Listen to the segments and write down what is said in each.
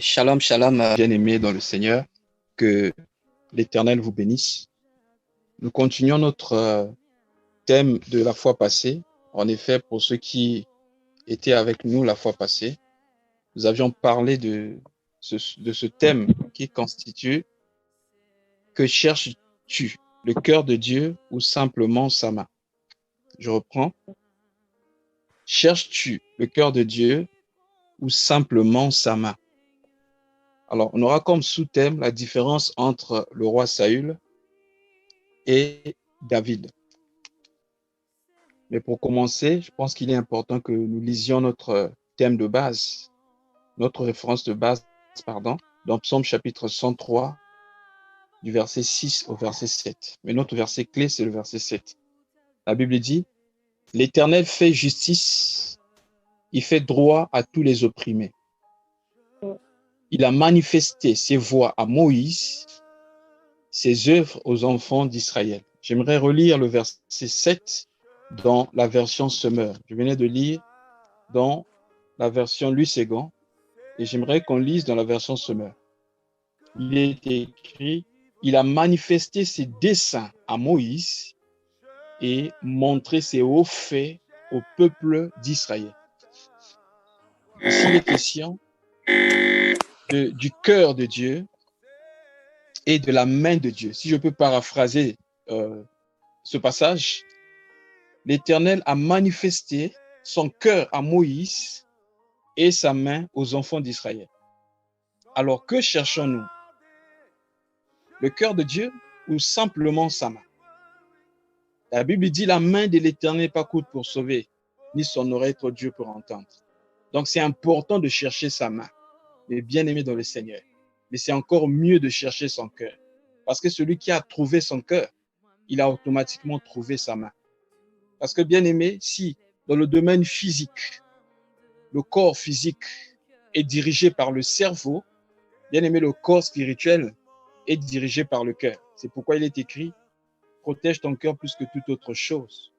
Shalom, shalom, bien-aimés dans le Seigneur, que l'Éternel vous bénisse. Nous continuons notre thème de la fois passée. En effet, pour ceux qui étaient avec nous la fois passée, nous avions parlé de ce thème qui constitue « Que cherches-tu, le cœur de Dieu ou simplement sa main ?» Je reprends. « Cherches-tu le cœur de Dieu ou simplement sa main ?» Alors, on aura comme sous-thème la différence entre le roi Saül et David. Mais pour commencer, je pense qu'il est important que nous lisions notre thème de base, notre référence de base, dans Psaume chapitre 103, du verset 6 au verset 7. Mais notre verset clé, c'est le verset 7. La Bible dit, « L'Éternel fait justice, il fait droit à tous les opprimés. Il a manifesté ses voies à Moïse, ses œuvres aux enfants d'Israël. » J'aimerais relire le verset 7 dans la version Semeur. Je venais de lire dans la version Luségan et j'aimerais qu'on lise dans la version Semeur. Il est écrit, il a manifesté ses desseins à Moïse et montré ses hauts faits au peuple d'Israël. Ici, il est question du cœur de Dieu et de la main de Dieu. Si je peux paraphraser ce passage, l'Éternel a manifesté son cœur à Moïse et sa main aux enfants d'Israël. Alors, que cherchons-nous? Le cœur de Dieu ou simplement sa main? La Bible dit, la main de l'Éternel n'est pas courte pour sauver, ni son oreille trop dure pour entendre. Donc, c'est important de chercher sa main, mais bien aimé dans le Seigneur. Mais c'est encore mieux de chercher son cœur. Parce que celui qui a trouvé son cœur, il a automatiquement trouvé sa main. Parce que bien aimé, si dans le domaine physique, le corps physique est dirigé par le cerveau, bien aimé, le corps spirituel est dirigé par le cœur. C'est pourquoi il est écrit, protège ton cœur plus que toute autre chose,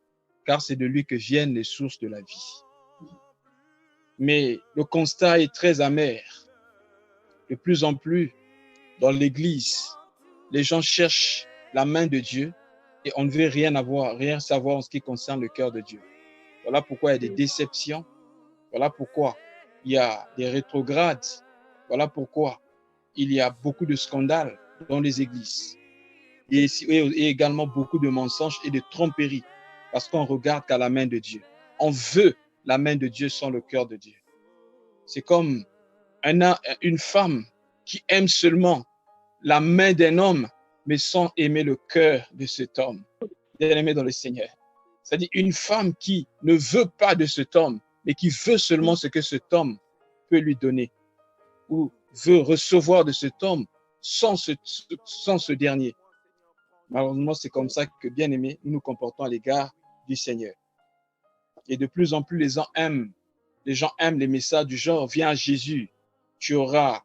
car c'est de lui que viennent les sources de la vie. Mais le constat est très amer. De plus en plus, dans l'Église, les gens cherchent la main de Dieu et on ne veut rien savoir en ce qui concerne le cœur de Dieu. Voilà pourquoi il y a des déceptions. Voilà pourquoi il y a des rétrogrades. Voilà pourquoi il y a beaucoup de scandales dans les églises. Et également beaucoup de mensonges et de tromperies. Parce qu'on regarde qu'à la main de Dieu. On veut la main de Dieu sans le cœur de Dieu. C'est comme une femme qui aime seulement la main d'un homme, mais sans aimer le cœur de cet homme. Bien aimé dans le Seigneur. C'est-à-dire une femme qui ne veut pas de cet homme, mais qui veut seulement ce que cet homme peut lui donner, ou veut recevoir de cet homme sans ce dernier. Malheureusement, c'est comme ça que, bien aimé, nous nous comportons à l'égard du Seigneur. Et de plus en plus, les gens aiment les messages du genre, viens à Jésus, tu auras,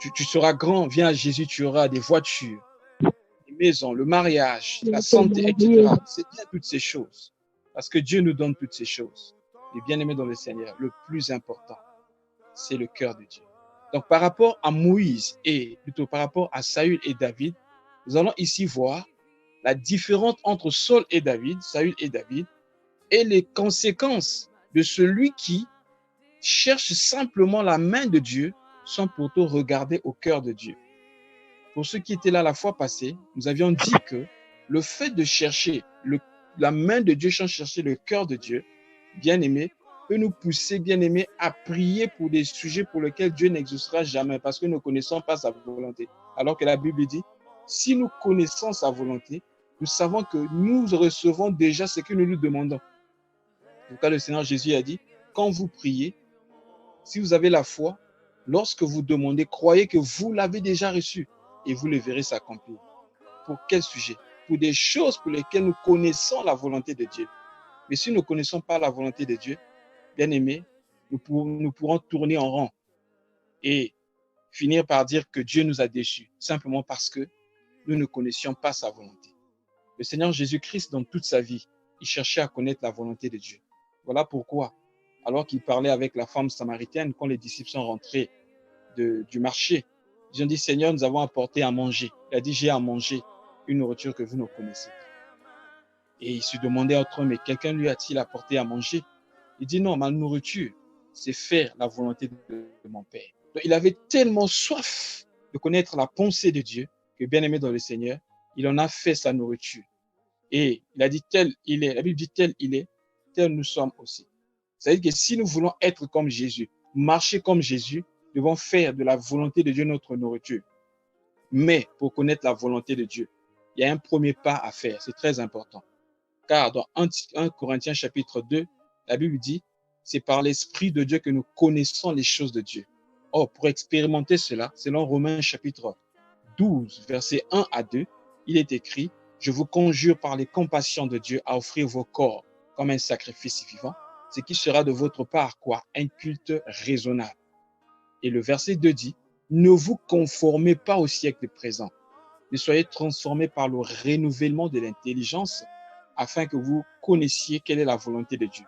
tu seras grand, viens à Jésus, tu auras des voitures, des maisons, le mariage, la santé, etc. C'est bien toutes ces choses, parce que Dieu nous donne toutes ces choses. Et bien aimé dans le Seigneur, le plus important, c'est le cœur de Dieu. Donc, par rapport à Moïse et plutôt par rapport à Saül et David, nous allons ici voir la différence entre Saül et David, et les conséquences de celui qui cherche simplement la main de Dieu sans pourtant regarder au cœur de Dieu. Pour ceux qui étaient là la fois passée, nous avions dit que le fait de chercher la main de Dieu sans chercher le cœur de Dieu, bien aimé, peut nous pousser, bien aimé, à prier pour des sujets pour lesquels Dieu n'exaucera jamais parce que nous ne connaissons pas sa volonté. Alors que la Bible dit, si nous connaissons sa volonté, nous savons que nous recevons déjà ce que nous lui demandons. En tout cas, le Seigneur Jésus a dit, quand vous priez, si vous avez la foi, lorsque vous demandez, croyez que vous l'avez déjà reçu et vous le verrez s'accomplir. Pour quel sujet? Pour des choses pour lesquelles nous connaissons la volonté de Dieu. Mais si nous ne connaissons pas la volonté de Dieu, bien aimé, nous pourrons tourner en rond et finir par dire que Dieu nous a déçus, simplement parce que nous ne connaissions pas sa volonté. Le Seigneur Jésus-Christ, dans toute sa vie, il cherchait à connaître la volonté de Dieu. Voilà pourquoi, alors qu'il parlait avec la femme samaritaine quand les disciples sont rentrés du marché. Ils ont dit, Seigneur, nous avons apporté à manger. Il a dit, j'ai à manger une nourriture que vous ne connaissez pas. Et il se demandait entre eux, mais quelqu'un lui a-t-il apporté à manger? Il dit, non, ma nourriture, c'est faire la volonté de mon Père. Donc, il avait tellement soif de connaître la pensée de Dieu que, bien aimé dans le Seigneur, il en a fait sa nourriture. Et il a dit, tel il est. La Bible dit, tel il est, tel nous sommes aussi. C'est-à-dire que si nous voulons être comme Jésus, marcher comme Jésus, nous devons faire de la volonté de Dieu notre nourriture. Mais pour connaître la volonté de Dieu, il y a un premier pas à faire. C'est très important. Car dans 1 Corinthiens chapitre 2, la Bible dit, c'est par l'Esprit de Dieu que nous connaissons les choses de Dieu. Or, pour expérimenter cela, selon Romains chapitre 12, versets 1 à 2, il est écrit, je vous conjure par les compassions de Dieu à offrir vos corps comme un sacrifice vivant, ce qui sera de votre part quoi? Un culte raisonnable. Et le verset 2 dit, ne vous conformez pas au siècle présent, mais soyez transformés par le renouvellement de l'intelligence afin que vous connaissiez quelle est la volonté de Dieu.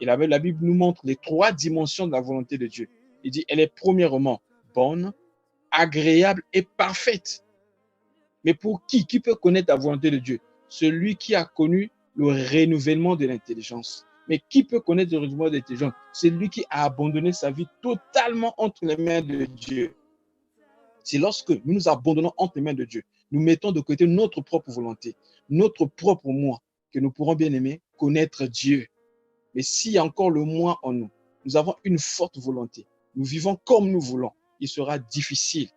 Et la Bible nous montre les 3 dimensions de la volonté de Dieu. Il dit, elle est premièrement bonne, agréable et parfaite. Mais pour qui? Qui peut connaître la volonté de Dieu? Celui qui a connu le renouvellement de l'intelligence. Mais qui peut connaître le renouvellement de l'intelligence? C'est lui qui a abandonné sa vie totalement entre les mains de Dieu. C'est lorsque nous nous abandonnons entre les mains de Dieu, nous mettons de côté notre propre volonté, notre propre moi, que nous pourrons bien aimer connaître Dieu. Mais s'il y a encore le moi en nous, nous avons une forte volonté, nous vivons comme nous voulons, il sera difficile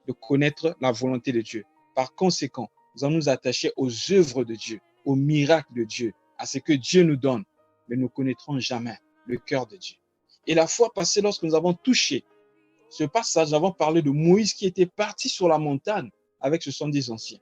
de connaître la volonté de Dieu. Par conséquent, nous allons nous attacher aux œuvres de Dieu, aux miracles de Dieu, à ce que Dieu nous donne, mais nous ne connaîtrons jamais le cœur de Dieu. Et la fois passée, lorsque nous avons touché ce passage, nous avons parlé de Moïse qui était parti sur la montagne avec 70 anciens.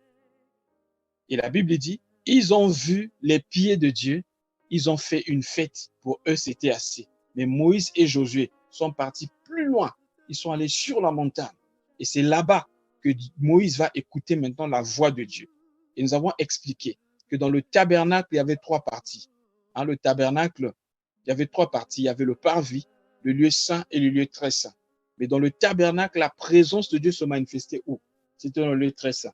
Et la Bible dit, ils ont vu les pieds de Dieu, ils ont fait une fête. Pour eux, c'était assez. Mais Moïse et Josué sont partis plus loin. Ils sont allés sur la montagne. Et c'est là-bas que Moïse va écouter maintenant la voix de Dieu. Et nous avons expliqué que dans le tabernacle, il y avait 3 parties. Le tabernacle, il y avait 3 parties. Il y avait le parvis, le lieu saint et le lieu très saint. Mais dans le tabernacle, la présence de Dieu se manifestait où? C'était dans le lieu très saint.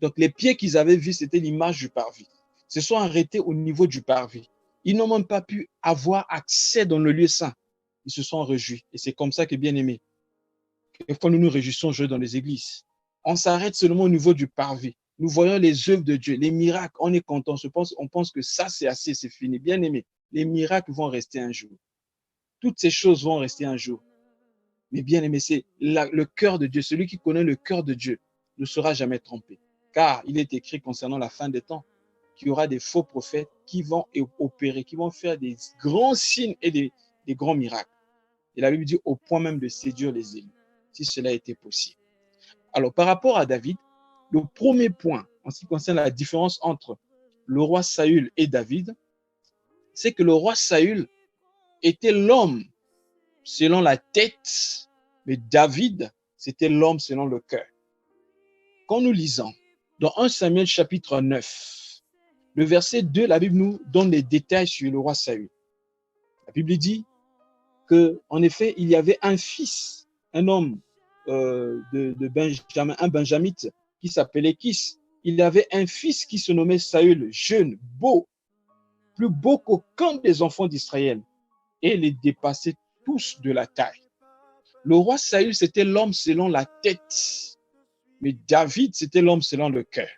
Donc, les pieds qu'ils avaient vus, c'était l'image du parvis. Ils se sont arrêtés au niveau du parvis. Ils n'ont même pas pu avoir accès dans le lieu saint. Ils se sont réjouis. Et c'est comme ça que, bien aimé, quelquefois nous nous réjouissons dans les églises. On s'arrête seulement au niveau du parvis. Nous voyons les œuvres de Dieu, les miracles. On est content. On pense que ça, c'est assez, c'est fini. Bien aimé, les miracles vont rester un jour. Toutes ces choses vont rester un jour. Mais bien aimé, c'est le cœur de Dieu. Celui qui connaît le cœur de Dieu ne sera jamais trompé. Car il est écrit concernant la fin des temps qu'il y aura des faux prophètes qui vont opérer, qui vont faire des grands signes et des grands miracles. Et la Bible dit au point même de séduire les élus, si cela était possible. Alors, par rapport à David, le premier point en ce qui concerne la différence entre le roi Saül et David, c'est que le roi Saül était l'homme selon la tête, mais David, c'était l'homme selon le cœur. Quand nous lisons dans 1 Samuel chapitre 9, le verset 2, la Bible nous donne les détails sur le roi Saül. La Bible dit qu'en effet, il y avait un fils, un homme de Benjamin, un benjamite qui s'appelait Kis. Il avait un fils qui se nommait Saül, jeune, beau, plus beau qu'aucun des enfants d'Israël, et les dépassait tous de la taille. Le roi Saül, c'était l'homme selon la tête, mais David, c'était l'homme selon le cœur.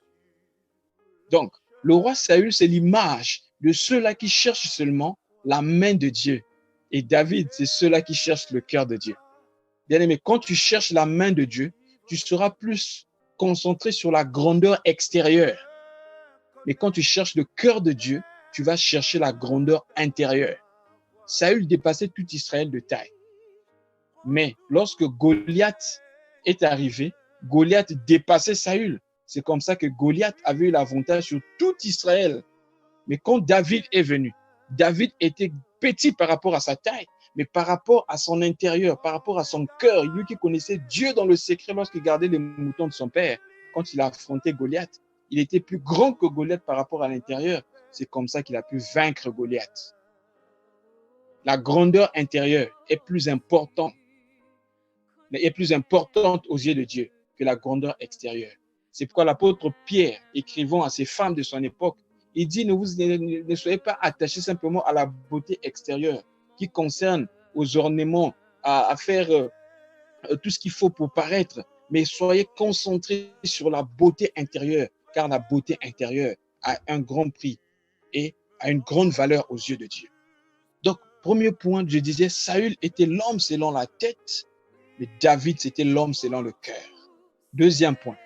Donc, le roi Saül, c'est l'image de ceux-là qui cherchent seulement la main de Dieu. Et David, c'est ceux-là qui cherchent le cœur de Dieu. Bien-aimé, quand tu cherches la main de Dieu, tu seras plus concentré sur la grandeur extérieure. Mais quand tu cherches le cœur de Dieu, tu vas chercher la grandeur intérieure. Saül dépassait tout Israël de taille. Mais lorsque Goliath est arrivé, Goliath dépassait Saül. C'est comme ça que Goliath avait eu l'avantage sur tout Israël. Mais quand David est venu, David était petit par rapport à sa taille, mais par rapport à son intérieur, par rapport à son cœur, lui qui connaissait Dieu dans le secret lorsqu'il gardait les moutons de son père, quand il a affronté Goliath, il était plus grand que Goliath par rapport à l'intérieur. C'est comme ça qu'il a pu vaincre Goliath. La grandeur intérieure est plus importante aux yeux de Dieu que la grandeur extérieure. C'est pourquoi l'apôtre Pierre, écrivant à ces femmes de son époque, il dit ne soyez pas attachés simplement à la beauté extérieure qui concerne aux ornements, à faire tout ce qu'il faut pour paraître, mais soyez concentrés sur la beauté intérieure, car la beauté intérieure a un grand prix et a une grande valeur aux yeux de Dieu. Donc, premier point, je disais, Saül était l'homme selon la tête, mais David, c'était l'homme selon le cœur. Deuxième point,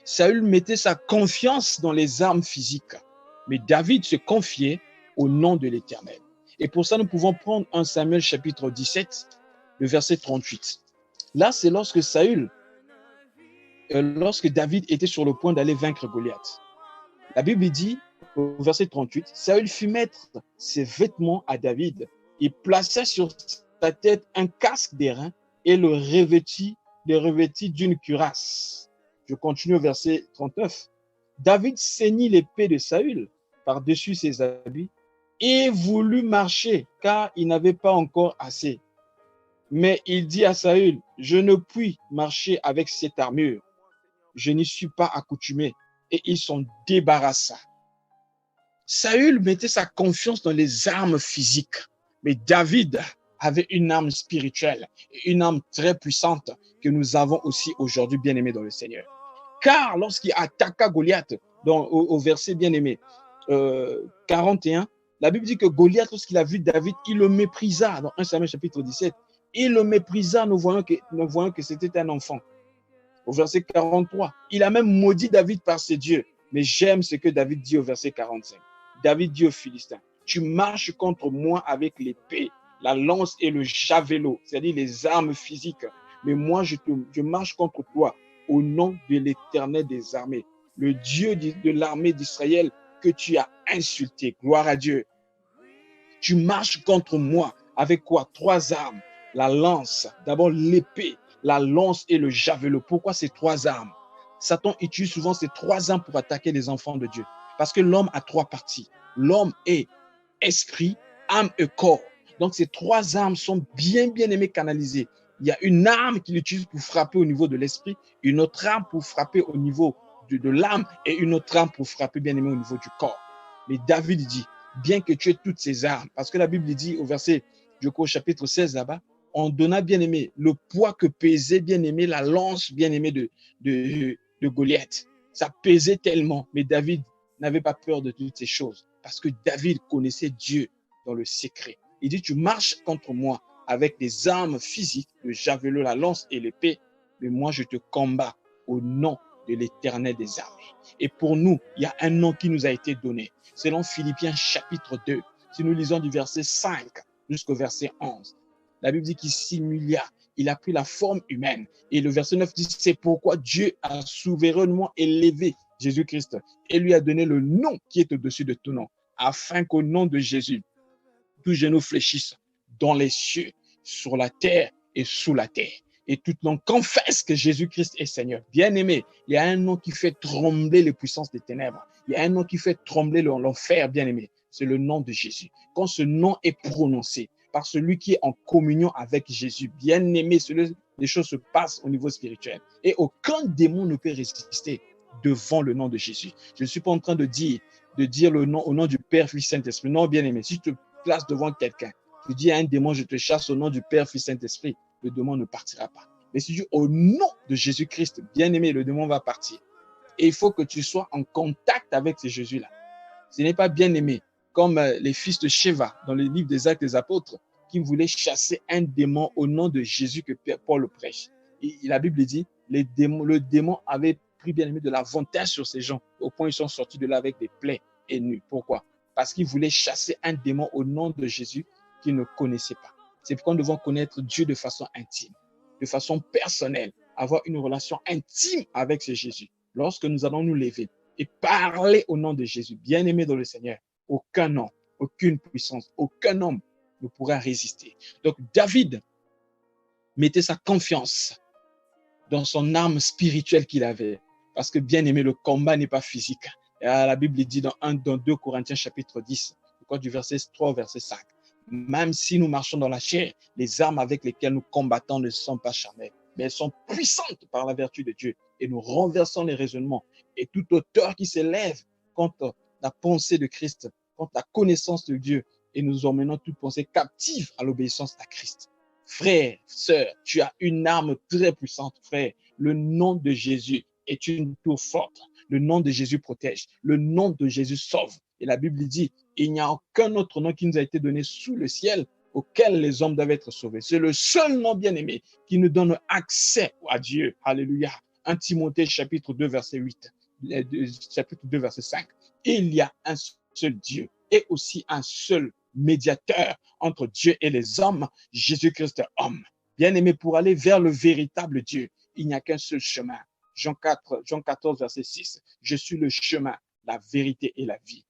Saül mettait sa confiance dans les armes physiques, mais David se confiait au nom de l'Éternel. Et pour ça, nous pouvons prendre 1 Samuel chapitre 17, le verset 38. Là, c'est lorsque David était sur le point d'aller vaincre Goliath. La Bible dit, au verset 38, Saül fit mettre ses vêtements à David et plaça sur sa tête un casque d'airain et le revêtit d'une cuirasse. Je continue au verset 39. David ceignit l'épée de Saül par-dessus ses habits et voulut marcher, car il n'avait pas encore assez. Mais il dit à Saül, je ne puis marcher avec cette armure. Je n'y suis pas accoutumé. Et il s'en débarrassa. Saül mettait sa confiance dans les armes physiques, mais David avait une arme spirituelle, une arme très puissante que nous avons aussi aujourd'hui, bien-aimés dans le Seigneur. Car lorsqu'il attaqua Goliath, au verset bien-aimé 41, la Bible dit que Goliath, lorsqu'il a vu David, il le méprisa. Dans 1 Samuel chapitre 17, il le méprisa, nous voyons que c'était un enfant. Au verset 43, il a même maudit David par ses dieux. Mais j'aime ce que David dit au verset 45. David dit aux Philistins, tu marches contre moi avec l'épée, la lance et le javelot, c'est-à-dire les armes physiques. Mais moi, je marche contre toi au nom de l'Éternel des armées, le Dieu de l'armée d'Israël que tu as insulté. Gloire à Dieu. Tu marches contre moi avec quoi? 3 armes. La lance, d'abord l'épée, la lance et le javelot. Pourquoi ces 3 armes? Satan utilise souvent ces 3 armes pour attaquer les enfants de Dieu. Parce que l'homme a 3 parties. L'homme est esprit, âme et corps. Donc ces 3 armes sont bien aimées canalisées. Il y a une arme qu'il utilise pour frapper au niveau de l'esprit, une autre arme pour frapper au niveau de l'âme et une autre arme pour frapper bien aimé au niveau du corps. Mais David dit, bien que tu aies toutes ces armes, parce que la Bible dit au verset, je crois au chapitre 16 là-bas, on donna bien aimé le poids que pesait bien aimé la lance bien aimée de Goliath. Ça pesait tellement, mais David n'avait pas peur de toutes ces choses parce que David connaissait Dieu dans le secret. Il dit, tu marches contre moi avec des armes physiques, le javelot, la lance et l'épée, mais moi je te combats au nom de l'Éternel des armées. Et pour nous, il y a un nom qui nous a été donné. Selon Philippiens chapitre 2, si nous lisons du verset 5 jusqu'au verset 11, la Bible dit qu'il simulia, il a pris la forme humaine. Et le verset 9 dit, c'est pourquoi Dieu a souverainement élevé Jésus-Christ et lui a donné le nom qui est au-dessus de tout nom, afin qu'au nom de Jésus, tout genou fléchisse dans les cieux, sur la terre et sous la terre. Et tout nom confesse que Jésus-Christ est Seigneur. Bien-aimé, il y a un nom qui fait trembler les puissances des ténèbres. Il y a un nom qui fait trembler l'enfer, bien-aimé. C'est le nom de Jésus. Quand ce nom est prononcé par celui qui est en communion avec Jésus, bien-aimé, les choses se passent au niveau spirituel. Et aucun démon ne peut résister devant le nom de Jésus. Je ne suis pas en train de dire le nom au nom du Père, Fils, Saint-Esprit. Non, bien-aimé, si tu te places devant quelqu'un, tu dis à un démon, je te chasse au nom du Père, Fils, Saint-Esprit, le démon ne partira pas. Mais si tu dis au nom de Jésus-Christ, bien-aimé, le démon va partir. Et il faut que tu sois en contact avec ce Jésus-là. Ce n'est pas bien-aimé, comme les fils de Sheva dans le livre des Actes des Apôtres, qui voulaient chasser un démon au nom de Jésus que Paul prêche. Et la Bible dit, le démon avait pris bien-aimé de l'avantage sur ces gens, au point où ils sont sortis de là avec des plaies et nus. Pourquoi? Parce qu'ils voulaient chasser un démon au nom de Jésus qu'ils ne connaissaient pas. C'est pourquoi nous devons connaître Dieu de façon intime, de façon personnelle, avoir une relation intime avec ce Jésus. Lorsque nous allons nous lever et parler au nom de Jésus, bien-aimé dans le Seigneur, aucun nom, aucune puissance, aucun homme ne pourra résister. Donc David mettait sa confiance dans son arme spirituelle qu'il avait, parce que bien-aimé, le combat n'est pas physique. Et la Bible dit dans 2 Corinthiens chapitre 10, du verset 3 au verset 5, Même si nous marchons dans la chair, les armes avec lesquelles nous combattons ne sont pas charnelles, mais elles sont puissantes par la vertu de Dieu. Et nous renversons les raisonnements et toute hauteur qui s'élève contre la pensée de Christ, contre la connaissance de Dieu, et nous emmenons toute pensée captive à l'obéissance à Christ. Frère, sœur, tu as une arme très puissante, frère. Le nom de Jésus est une tour forte. Le nom de Jésus protège. Le nom de Jésus sauve. Et la Bible dit, il n'y a aucun autre nom qui nous a été donné sous le ciel auquel les hommes doivent être sauvés. C'est le seul nom bien-aimé qui nous donne accès à Dieu. Alléluia. 1 Timothée chapitre 2, verset 8, chapitre 2, verset 5. Il y a un seul Dieu et aussi un seul médiateur entre Dieu et les hommes, Jésus-Christ homme. Bien-aimé, pour aller vers le véritable Dieu, il n'y a qu'un seul chemin. Jean 14, verset 6. Je suis le chemin, la vérité et la vie.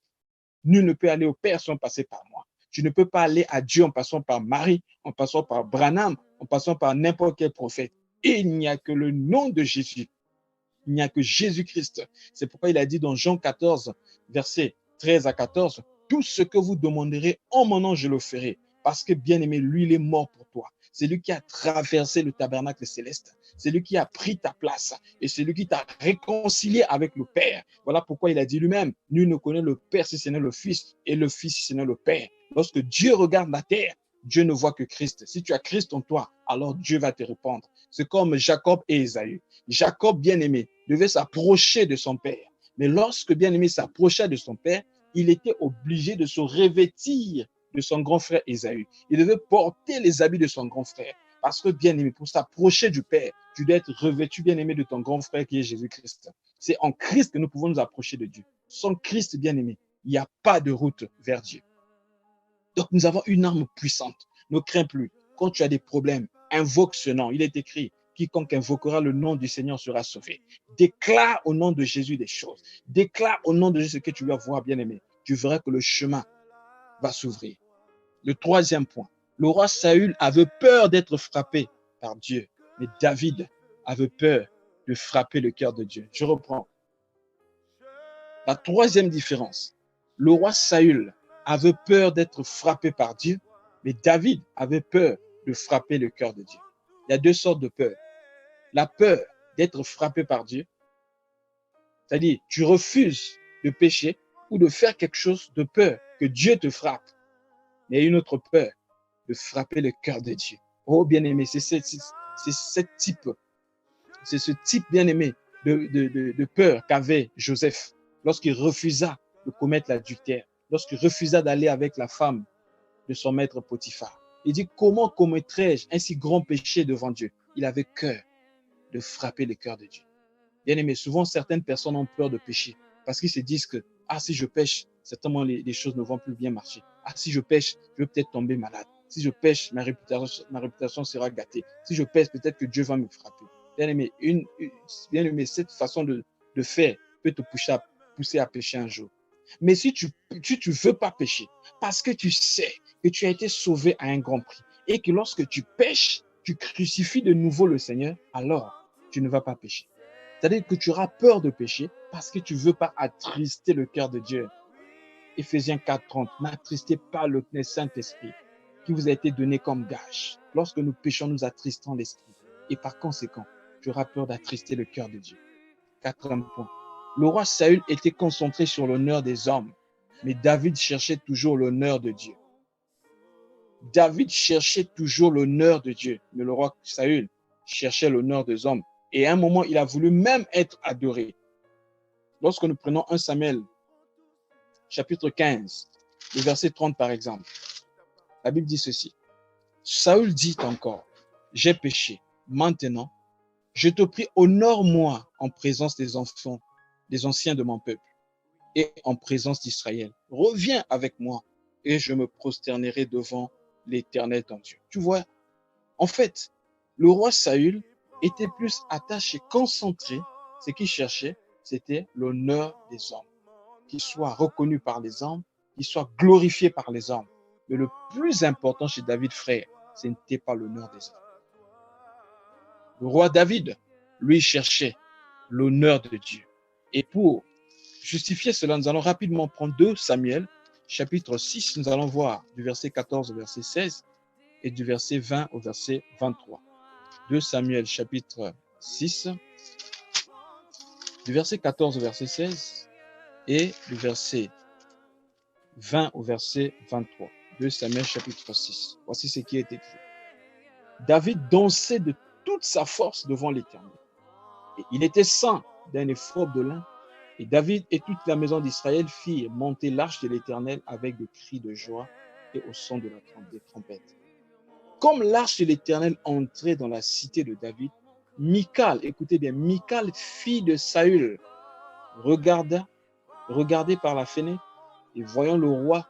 Nul ne peut aller au Père sans passer par moi. Tu ne peux pas aller à Dieu en passant par Marie, en passant par Branham, en passant par n'importe quel prophète. Et il n'y a que le nom de Jésus. Il n'y a que Jésus-Christ. C'est pourquoi il a dit dans Jean 14, versets 13 à 14, tout ce que vous demanderez en mon nom, je le ferai. Parce que, bien-aimé, lui, il est mort pour toi. C'est lui qui a traversé le tabernacle céleste. C'est lui qui a pris ta place. Et c'est lui qui t'a réconcilié avec le Père. Voilà pourquoi il a dit lui-même, nul ne connaît le Père si ce n'est le Fils, et le Fils si ce n'est le Père. Lorsque Dieu regarde la terre, Dieu ne voit que Christ. Si tu as Christ en toi, alors Dieu va te répondre. C'est comme Jacob et Ésaü. Jacob, bien-aimé, devait s'approcher de son père. Mais lorsque bien-aimé s'approcha de son père, il était obligé de se revêtir de son grand frère Ésaü. Il devait porter les habits de son grand frère. Parce que, bien-aimé, pour s'approcher du Père, tu dois être revêtu, bien-aimé, de ton grand frère qui est Jésus-Christ. C'est en Christ que nous pouvons nous approcher de Dieu. Sans Christ, bien-aimé, il n'y a pas de route vers Dieu. Donc, nous avons une arme puissante. Ne crains plus. Quand tu as des problèmes, invoque ce nom. Il est écrit, quiconque invoquera le nom du Seigneur sera sauvé. Déclare au nom de Jésus des choses. Déclare au nom de Jésus ce que tu vas voir, bien-aimé. Tu verras que le chemin va s'ouvrir. Le troisième point. Le roi Saül avait peur d'être frappé par Dieu, mais David avait peur de frapper le cœur de Dieu. Je reprends. La troisième différence. Le roi Saül avait peur d'être frappé par Dieu, mais David avait peur de frapper le cœur de Dieu. Il y a deux sortes de peur. La peur d'être frappé par Dieu, c'est-à-dire tu refuses de pécher ou de faire quelque chose de peur que Dieu te frappe. Mais il y a une autre peur, de frapper le cœur de Dieu. Oh bien-aimé, c'est ce type bien-aimé de peur qu'avait Joseph lorsqu'il refusa de commettre l'adultère, lorsqu'il refusa d'aller avec la femme de son maître Potiphar. Il dit, comment commettrais-je un si grand péché devant Dieu? Il avait peur de frapper le cœur de Dieu. Bien-aimé, souvent certaines personnes ont peur de pécher parce qu'ils se disent que, si je pêche, certainement les choses ne vont plus bien marcher. Si je pêche, je vais peut-être tomber malade. Si je pêche, ma réputation sera gâtée. Si je pêche, peut-être que Dieu va me frapper. Bien-aimé, cette façon de faire peut te pousser à pécher un jour. Mais si tu veux pas pécher, parce que tu sais que tu as été sauvé à un grand prix et que lorsque tu pêches, tu crucifies de nouveau le Seigneur, alors tu ne vas pas pécher. C'est-à-dire que tu auras peur de pécher parce que tu ne veux pas attrister le cœur de Dieu. Éphésiens 4:30, n'attristez pas le Saint-Esprit qui vous a été donné comme gage. Lorsque nous péchons, nous attristons l'Esprit. Et par conséquent, tu auras peur d'attrister le cœur de Dieu. Quatrième point. Le roi Saül était concentré sur l'honneur des hommes, mais David cherchait toujours l'honneur de Dieu. David cherchait toujours l'honneur de Dieu, mais le roi Saül cherchait l'honneur des hommes. Et à un moment, il a voulu même être adoré. Lorsque nous prenons 1 Samuel, chapitre 15, le verset 30 par exemple, la Bible dit ceci. Saül dit encore, j'ai péché. Maintenant, je te prie, honore-moi en présence des enfants, des anciens de mon peuple et en présence d'Israël. Reviens avec moi et je me prosternerai devant l'Éternel ton Dieu. Tu vois, en fait, le roi Saül était plus attaché, concentré. Ce qu'il cherchait, c'était l'honneur des hommes. Qu'il soit reconnu par les hommes, qu'il soit glorifié par les hommes. Mais le plus important chez David, frère, ce n'était pas l'honneur des hommes. Le roi David, lui, cherchait l'honneur de Dieu. Et pour justifier cela, nous allons rapidement prendre 2 Samuel, chapitre 6, nous allons voir du verset 14 au verset 16 et du verset 20 au verset 23. 2 Samuel chapitre 6, du verset 14 au verset 16 et du verset 20 au verset 23. 2 Samuel chapitre 6. Voici ce qui est écrit. David dansait de toute sa force devant l'Éternel. Et il était ceint d'un éphod de lin. Et David et toute la maison d'Israël firent monter l'arche de l'Éternel avec des cris de joie et au son de des trompettes. Comme l'arche de l'Éternel entrait dans la cité de David, Michal, écoutez bien, Michal, fille de Saül, regardait par la fenêtre et voyant le roi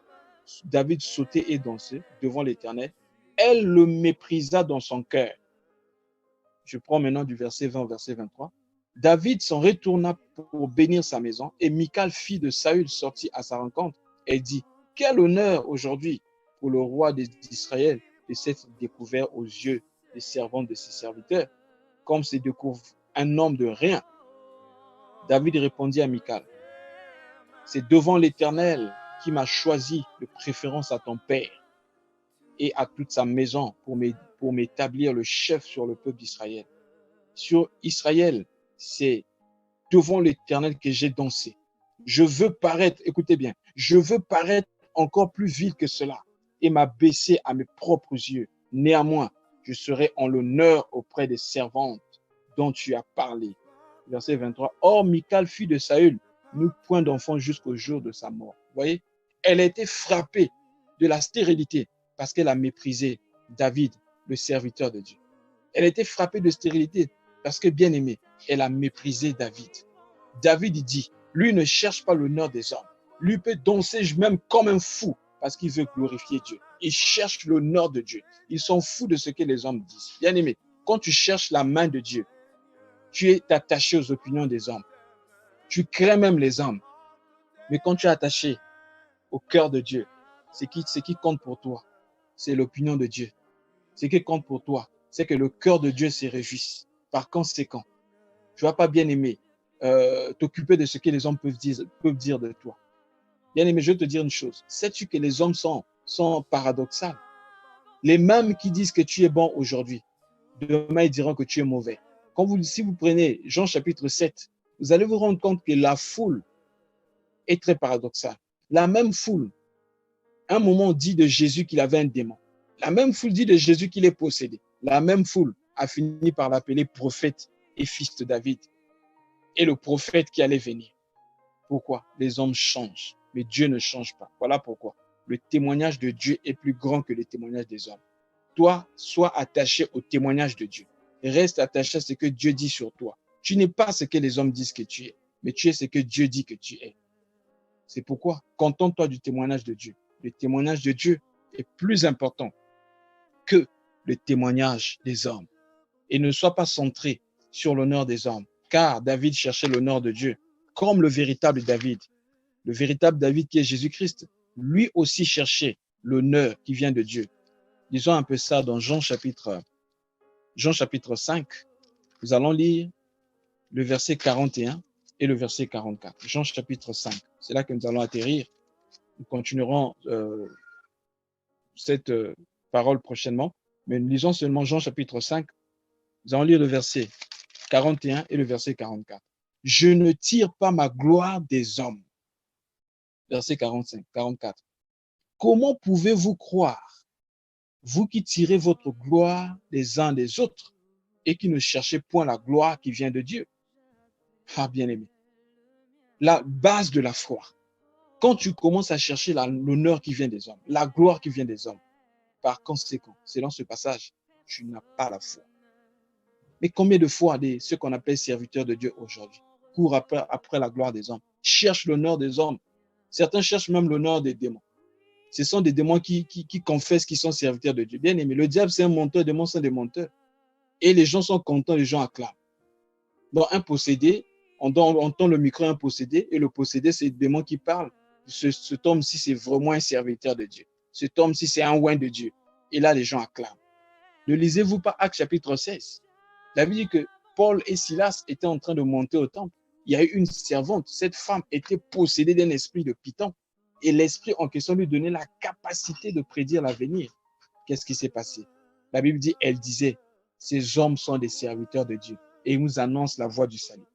David sauter et danser devant l'Éternel, elle le méprisa dans son cœur. Je prends maintenant du verset 20 au verset 23. David s'en retourna pour bénir sa maison et Michal, fille de Saül, sortit à sa rencontre et dit, quel honneur aujourd'hui pour le roi d'Israël de s'être découvert aux yeux des servantes de ses serviteurs, comme se découvre un homme de rien. David répondit à Michal, c'est devant l'Éternel qui m'a choisi de préférence à ton père et à toute sa maison pour m'établir le chef sur le peuple d'Israël. Sur Israël, c'est devant l'Éternel que j'ai dansé. Je veux paraître, écoutez bien, je veux paraître encore plus vil que cela et m'abaisser à mes propres yeux. Néanmoins, je serai en l'honneur auprès des servantes dont tu as parlé. Verset 23. Or, Michal, fille de Saül, n'eut point d'enfant jusqu'au jour de sa mort. Vous voyez, elle a été frappée de la stérilité parce qu'elle a méprisé David, le serviteur de Dieu. Elle a été frappée de stérilité parce que, bien aimé, elle a méprisé David. David dit, lui ne cherche pas l'honneur des hommes. Lui peut danser même comme un fou parce qu'il veut glorifier Dieu. Il cherche l'honneur de Dieu. Il s'en fout de ce que les hommes disent. Bien aimé, quand tu cherches la main de Dieu, tu es attaché aux opinions des hommes. Tu crains même les hommes. Mais quand tu es attaché au cœur de Dieu, ce qui compte pour toi, c'est l'opinion de Dieu. Ce qui compte pour toi, c'est que le cœur de Dieu se réjouisse. Par conséquent, tu ne vas pas, bien aimé, t'occuper de ce que les hommes peuvent dire de toi. Bien aimé, je vais te dire une chose. Sais-tu que les hommes sont paradoxaux? Les mêmes qui disent que tu es bon aujourd'hui, demain ils diront que tu es mauvais. Si vous prenez Jean chapitre 7, vous allez vous rendre compte que la foule est très paradoxale. La même foule, un moment dit de Jésus qu'il avait un démon. La même foule dit de Jésus qu'il est possédé. La même foule a fini par l'appeler prophète et fils de David. Et le prophète qui allait venir. Pourquoi? Les hommes changent, mais Dieu ne change pas. Voilà pourquoi. Le témoignage de Dieu est plus grand que le témoignage des hommes. Toi, sois attaché au témoignage de Dieu. Reste attaché à ce que Dieu dit sur toi. Tu n'es pas ce que les hommes disent que tu es, mais tu es ce que Dieu dit que tu es. C'est pourquoi, contente-toi du témoignage de Dieu. Le témoignage de Dieu est plus important que le témoignage des hommes. Et ne sois pas centré sur l'honneur des hommes, car David cherchait l'honneur de Dieu, comme le véritable David. Le véritable David qui est Jésus-Christ, lui aussi cherchait l'honneur qui vient de Dieu. Disons un peu ça dans Jean chapitre 5. Nous allons lire le verset 41 et le verset 44. Jean chapitre 5. C'est là que nous allons atterrir. Nous continuerons cette parole prochainement, mais nous lisons seulement Jean chapitre 5. Nous allons lire le verset 41 et le verset 44. Je ne tire pas ma gloire des hommes. Verset 44. Comment pouvez-vous croire, vous qui tirez votre gloire des uns des autres et qui ne cherchez point la gloire qui vient de Dieu? Ah, bien-aimé, la base de la foi, quand tu commences à chercher l'honneur qui vient des hommes, la gloire qui vient des hommes, par conséquent, selon ce passage, tu n'as pas la foi. Mais combien de fois ceux qu'on appelle serviteurs de Dieu aujourd'hui courent après la gloire des hommes, cherchent l'honneur des hommes? Certains cherchent même l'honneur des démons. Ce sont des démons qui confessent qu'ils sont serviteurs de Dieu. Bien aimé, le diable, c'est un menteur, les démons sont des menteurs. Et les gens sont contents, les gens acclament. Donc, un possédé, on tend le micro à un possédé, et le possédé, c'est le démon qui parle. Cet homme-ci, c'est vraiment un serviteur de Dieu. Cet homme-ci, c'est un oint de Dieu. Et là, les gens acclament. Ne lisez-vous pas Actes chapitre 16? La Bible dit que Paul et Silas étaient en train de monter au temple. Il y a eu une servante. Cette femme était possédée d'un esprit de Python. Et l'esprit en question lui donnait la capacité de prédire l'avenir. Qu'est-ce qui s'est passé? La Bible dit, elle disait, ces hommes sont des serviteurs de Dieu et ils nous annoncent la voie du salut.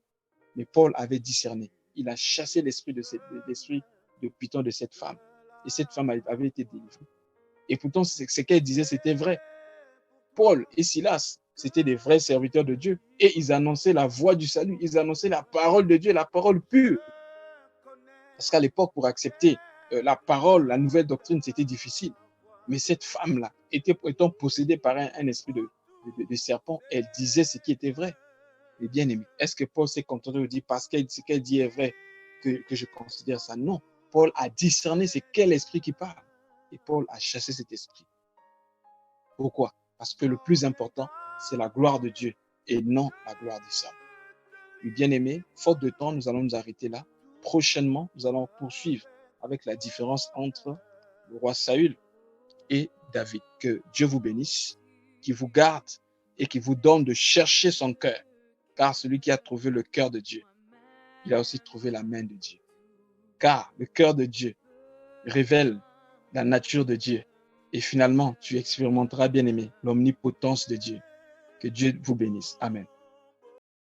Mais Paul avait discerné. Il a chassé l'esprit de Python de cette femme. Et cette femme avait été délivrée. Et pourtant, ce qu'elle disait, c'était vrai. Paul et Silas, c'était des vrais serviteurs de Dieu. Et ils annonçaient la voie du salut. Ils annonçaient la parole de Dieu, la parole pure. Parce qu'à l'époque, pour accepter la parole, la nouvelle doctrine, c'était difficile. Mais cette femme-là, étant possédée par un esprit de serpent, elle disait ce qui était vrai. Et bien aimé, est-ce que Paul s'est contenté de dire parce que ce qu'elle dit est vrai que je considère ça? Non. Paul a discerné c'est quel esprit qui parle. Et Paul a chassé cet esprit. Pourquoi? Parce que le plus important, c'est la gloire de Dieu et non la gloire des hommes. Et bien aimé, faute de temps, nous allons nous arrêter là. Prochainement, nous allons poursuivre avec la différence entre le roi Saül et David. Que Dieu vous bénisse, qu'il vous garde et qu'il vous donne de chercher son cœur. Car celui qui a trouvé le cœur de Dieu, il a aussi trouvé la main de Dieu. Car le cœur de Dieu révèle la nature de Dieu. Et finalement, tu expérimenteras, bien aimé, l'omnipotence de Dieu. Que Dieu vous bénisse. Amen.